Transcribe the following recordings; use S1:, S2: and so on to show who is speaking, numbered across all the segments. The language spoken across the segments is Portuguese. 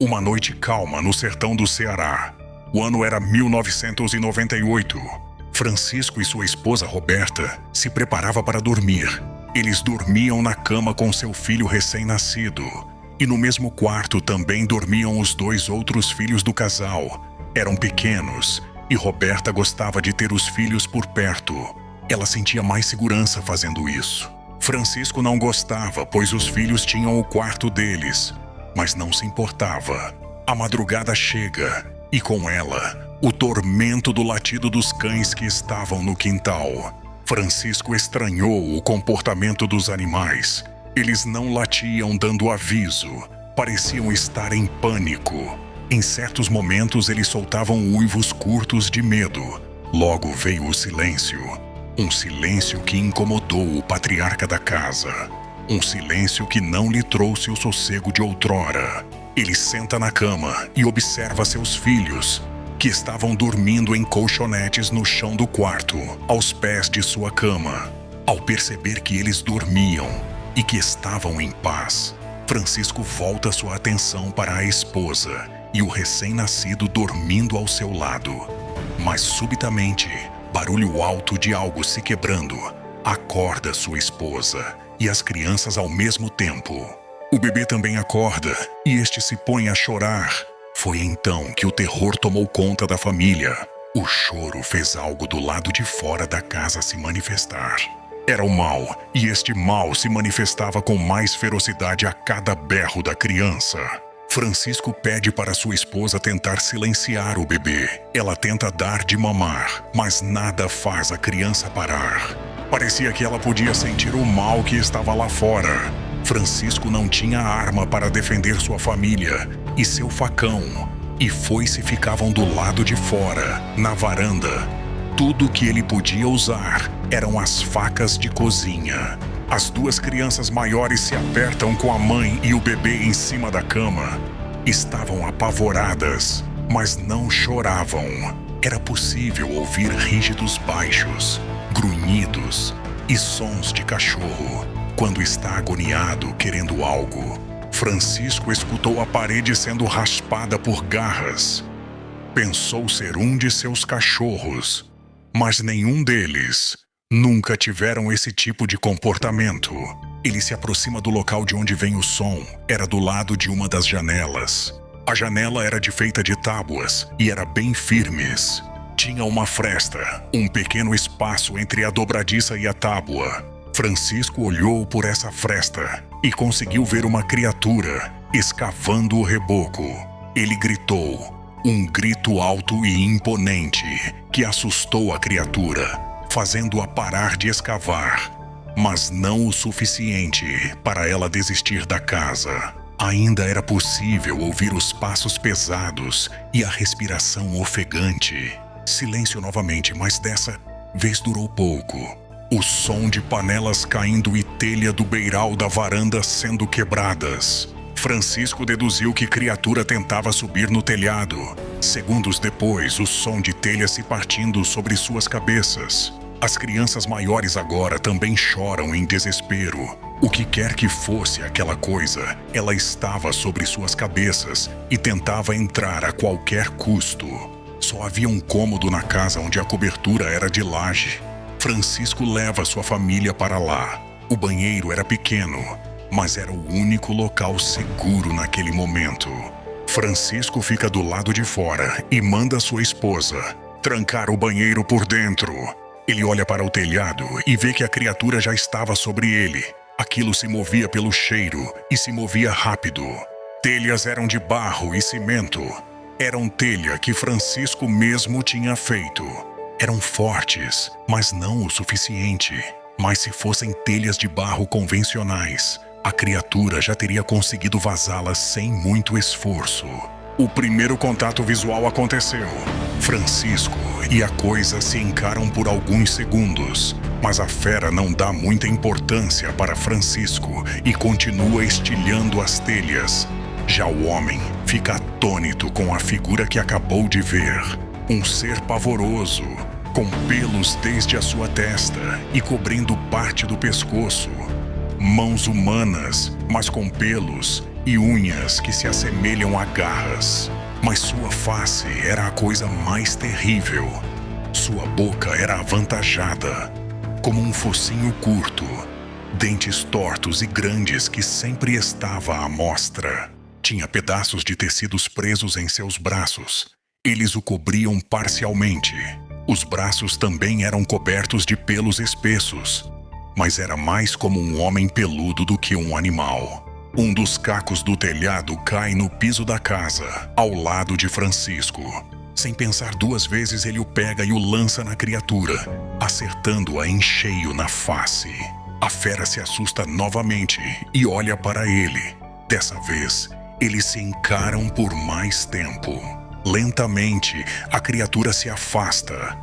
S1: Uma noite calma no sertão do Ceará. O ano era 1998. Francisco e sua esposa Roberta se preparavam para dormir. Eles dormiam na cama com seu filho recém-nascido. E no mesmo quarto também dormiam os dois outros filhos do casal. Eram pequenos e Roberta gostava de ter os filhos por perto. Ela sentia mais segurança fazendo isso. Francisco não gostava, pois os filhos tinham o quarto deles, mas não se importava. A madrugada chega e com ela, o tormento do latido dos cães que estavam no quintal. Francisco estranhou o comportamento dos animais. Eles não latiam dando aviso, pareciam estar em pânico. Em certos momentos eles soltavam uivos curtos de medo. Logo veio o silêncio. Um silêncio que incomodou o patriarca da casa. Um silêncio que não lhe trouxe o sossego de outrora. Ele senta na cama e observa seus filhos, que estavam dormindo em colchonetes no chão do quarto, aos pés de sua cama. Ao perceber que eles dormiam e que estavam em paz, Francisco volta sua atenção para a esposa e o recém-nascido dormindo ao seu lado. Mas subitamente, barulho alto de algo se quebrando acorda sua esposa e as crianças ao mesmo tempo. O bebê também acorda e este se põe a chorar. Foi então que o terror tomou conta da família. O choro fez algo do lado de fora da casa se manifestar. Era o mal, e este mal se manifestava com mais ferocidade a cada berro da criança. Francisco pede para sua esposa tentar silenciar o bebê. Ela tenta dar de mamar, mas nada faz a criança parar. Parecia que ela podia sentir o mal que estava lá fora. Francisco não tinha arma para defender sua família e seu facão, e foice ficavam do lado de fora, na varanda. Tudo que ele podia usar eram as facas de cozinha. As duas crianças maiores se apertam com a mãe e o bebê em cima da cama. Estavam apavoradas, mas não choravam. Era possível ouvir rígidos baixos, grunhidos e sons de cachorro quando está agoniado querendo algo. Francisco escutou a parede sendo raspada por garras. Pensou ser um de seus cachorros, mas nenhum deles nunca tiveram esse tipo de comportamento. Ele se aproxima do local de onde vem o som. Era do lado de uma das janelas. A janela era feita de tábuas e era bem firmes. Tinha uma fresta, um pequeno espaço entre a dobradiça e a tábua. Francisco olhou por essa fresta e conseguiu ver uma criatura escavando o reboco. Ele gritou, um grito alto e imponente que assustou a criatura, fazendo-a parar de escavar, mas não o suficiente para ela desistir da casa. Ainda era possível ouvir os passos pesados e a respiração ofegante. Silêncio novamente, mas dessa vez durou pouco. O som de panelas caindo e telha do beiral da varanda sendo quebradas. Francisco deduziu que criatura tentava subir no telhado. Segundos depois, o som de telha se partindo sobre suas cabeças. As crianças maiores agora também choram em desespero. O que quer que fosse aquela coisa, ela estava sobre suas cabeças e tentava entrar a qualquer custo. Só havia um cômodo na casa onde a cobertura era de laje. Francisco leva sua família para lá. O banheiro era pequeno, mas era o único local seguro naquele momento. Francisco fica do lado de fora e manda sua esposa trancar o banheiro por dentro. Ele olha para o telhado e vê que a criatura já estava sobre ele. Aquilo se movia pelo cheiro e se movia rápido. Telhas eram de barro e cimento. Eram telha que Francisco mesmo tinha feito. Eram fortes, mas não o suficiente. Mas se fossem telhas de barro convencionais, a criatura já teria conseguido vazá-las sem muito esforço. O primeiro contato visual aconteceu. Francisco e a coisa se encaram por alguns segundos, mas a fera não dá muita importância para Francisco e continua estilhando as telhas. Já o homem fica atônito com a figura que acabou de ver. Um ser pavoroso, com pelos desde a sua testa e cobrindo parte do pescoço. Mãos humanas, mas com pelos e unhas que se assemelham a garras. Mas sua face era a coisa mais terrível. Sua boca era avantajada, como um focinho curto, dentes tortos e grandes que sempre estava à mostra. Tinha pedaços de tecidos presos em seus braços. Eles o cobriam parcialmente. Os braços também eram cobertos de pelos espessos, mas era mais como um homem peludo do que um animal. Um dos cacos do telhado cai no piso da casa, ao lado de Francisco. Sem pensar duas vezes, ele o pega e o lança na criatura, acertando-a em cheio na face. A fera se assusta novamente e olha para ele. Dessa vez, eles se encaram por mais tempo. Lentamente, a criatura se afasta.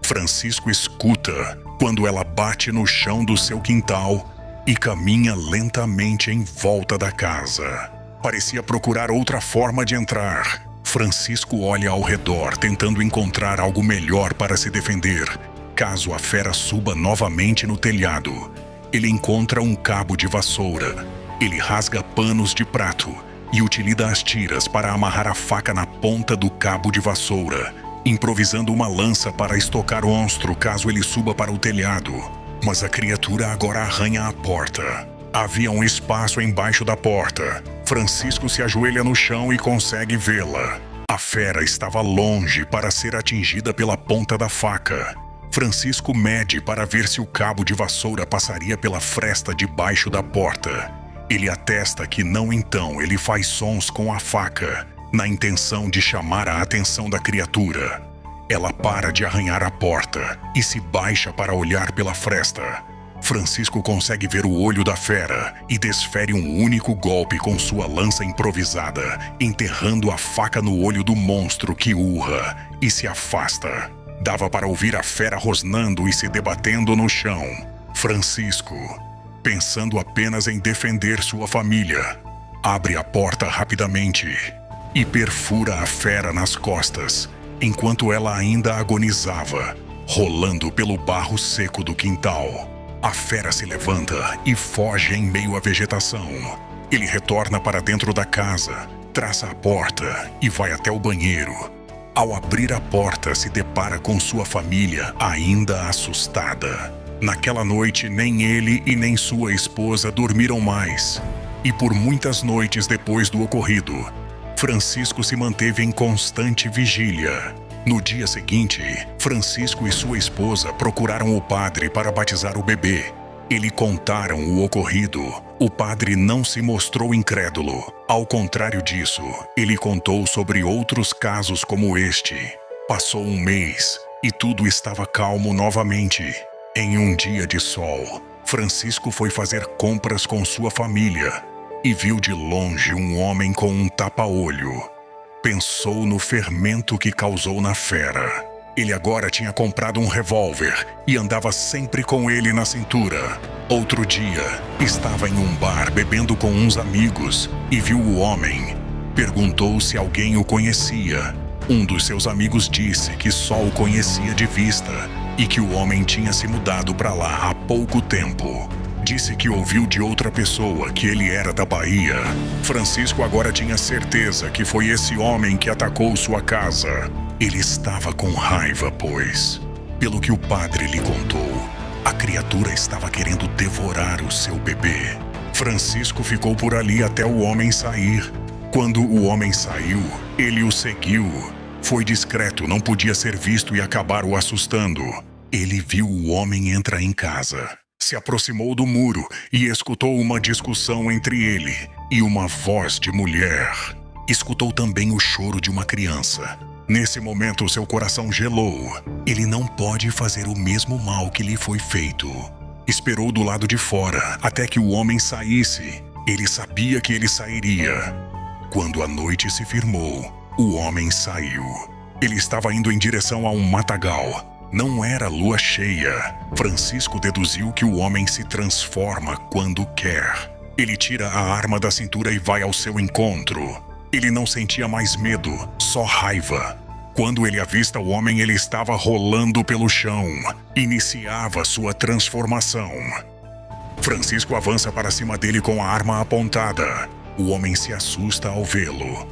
S1: Francisco escuta quando ela bate no chão do seu quintal e caminha lentamente em volta da casa. Parecia procurar outra forma de entrar. Francisco olha ao redor, tentando encontrar algo melhor para se defender, caso a fera suba novamente no telhado. Ele encontra um cabo de vassoura. Ele rasga panos de prato e utiliza as tiras para amarrar a faca na ponta do cabo de vassoura, improvisando uma lança para estocar o monstro caso ele suba para o telhado. Mas a criatura agora arranha a porta. Havia um espaço embaixo da porta. Francisco se ajoelha no chão e consegue vê-la. A fera estava longe para ser atingida pela ponta da faca. Francisco mede para ver se o cabo de vassoura passaria pela fresta debaixo da porta. Ele atesta que não, então ele faz sons com a faca, na intenção de chamar a atenção da criatura. Ela para de arranhar a porta e se baixa para olhar pela fresta. Francisco consegue ver o olho da fera e desfere um único golpe com sua lança improvisada, enterrando a faca no olho do monstro, que urra e se afasta. Dava para ouvir a fera rosnando e se debatendo no chão. Francisco, pensando apenas em defender sua família, abre a porta rapidamente e perfura a fera nas costas, enquanto ela ainda agonizava, rolando pelo barro seco do quintal. A fera se levanta e foge em meio à vegetação. Ele retorna para dentro da casa, traça a porta e vai até o banheiro. Ao abrir a porta, se depara com sua família ainda assustada. Naquela noite, nem ele e nem sua esposa dormiram mais. E por muitas noites depois do ocorrido, Francisco se manteve em constante vigília. No dia seguinte, Francisco e sua esposa procuraram o padre para batizar o bebê. Lhe contaram o ocorrido. O padre não se mostrou incrédulo. Ao contrário disso, ele contou sobre outros casos como este. Passou um mês e tudo estava calmo novamente. Em um dia de sol, Francisco foi fazer compras com sua família e viu de longe um homem com um tapa-olho. Pensou no fermento que causou na fera. Ele agora tinha comprado um revólver e andava sempre com ele na cintura. Outro dia, estava em um bar bebendo com uns amigos e viu o homem. Perguntou se alguém o conhecia. Um dos seus amigos disse que só o conhecia de vista e que o homem tinha se mudado para lá há pouco tempo. Disse que ouviu de outra pessoa que ele era da Bahia. Francisco agora tinha certeza que foi esse homem que atacou sua casa. Ele estava com raiva, pois, pelo que o padre lhe contou, a criatura estava querendo devorar o seu bebê. Francisco ficou por ali até o homem sair. Quando o homem saiu, ele o seguiu. Foi discreto, não podia ser visto e acabar o assustando. Ele viu o homem entrar em casa. Se aproximou do muro e escutou uma discussão entre ele e uma voz de mulher. Escutou também o choro de uma criança. Nesse momento, seu coração gelou. Ele não pode fazer o mesmo mal que lhe foi feito. Esperou do lado de fora até que o homem saísse. Ele sabia que ele sairia. Quando a noite se firmou, o homem saiu. Ele estava indo em direção a um matagal. Não era lua cheia. Francisco deduziu que o homem se transforma quando quer. Ele tira a arma da cintura e vai ao seu encontro. Ele não sentia mais medo, só raiva. Quando ele avista o homem, ele estava rolando pelo chão. Iniciava sua transformação. Francisco avança para cima dele com a arma apontada. O homem se assusta ao vê-lo.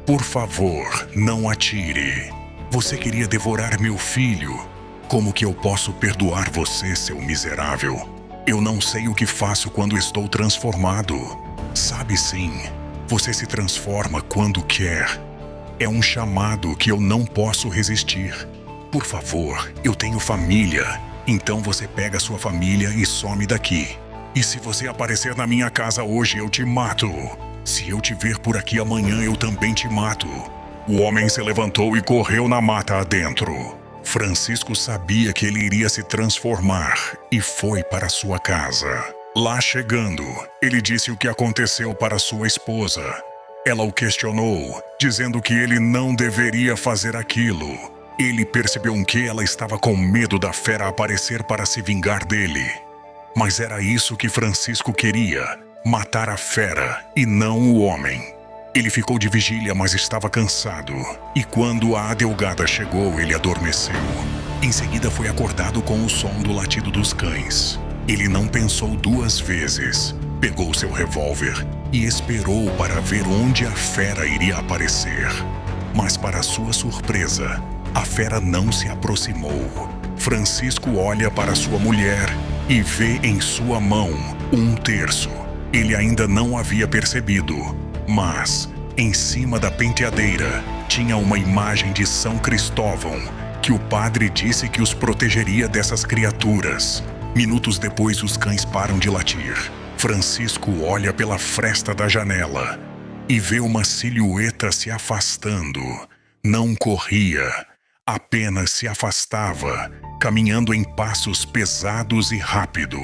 S1: Por favor, não atire. Você queria devorar meu filho. Como que eu posso perdoar você, seu miserável? Eu não sei o que faço quando estou transformado. Sabe sim, você se transforma quando quer. É um chamado que eu não posso resistir. Por favor, eu tenho família. Então você pega sua família e some daqui. E se você aparecer na minha casa hoje, eu te mato. Se eu te ver por aqui amanhã, eu também te mato. O homem se levantou e correu na mata adentro. Francisco sabia que ele iria se transformar e foi para sua casa. Lá chegando, ele disse o que aconteceu para sua esposa. Ela o questionou, dizendo que ele não deveria fazer aquilo. Ele percebeu que ela estava com medo da fera aparecer para se vingar dele. Mas era isso que Francisco queria, matar a fera e não o homem. Ele ficou de vigília, mas estava cansado. E quando a adelgada chegou, ele adormeceu. Em seguida foi acordado com o som do latido dos cães. Ele não pensou duas vezes. Pegou seu revólver e esperou para ver onde a fera iria aparecer. Mas para sua surpresa, a fera não se aproximou. Francisco olha para sua mulher e vê em sua mão um terço. Ele ainda não havia percebido, mas em cima da penteadeira tinha uma imagem de São Cristóvão, que o padre disse que os protegeria dessas criaturas. Minutos depois, os cães param de latir. Francisco olha pela fresta da janela e vê uma silhueta se afastando. Não corria, apenas se afastava, caminhando em passos pesados e rápido.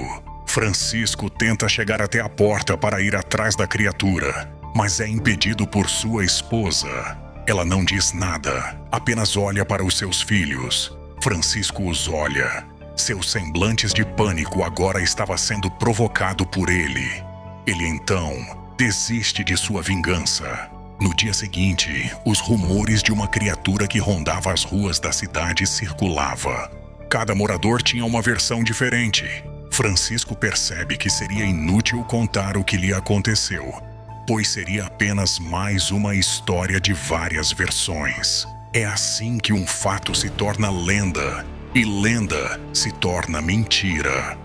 S1: Francisco tenta chegar até a porta para ir atrás da criatura, mas é impedido por sua esposa. Ela não diz nada, apenas olha para os seus filhos. Francisco os olha. Seus semblantes de pânico agora estava sendo provocado por ele. Ele então desiste de sua vingança. No dia seguinte, os rumores de uma criatura que rondava as ruas da cidade circulava. Cada morador tinha uma versão diferente. Francisco percebe que seria inútil contar o que lhe aconteceu, pois seria apenas mais uma história de várias versões. É assim que um fato se torna lenda, e lenda se torna mentira.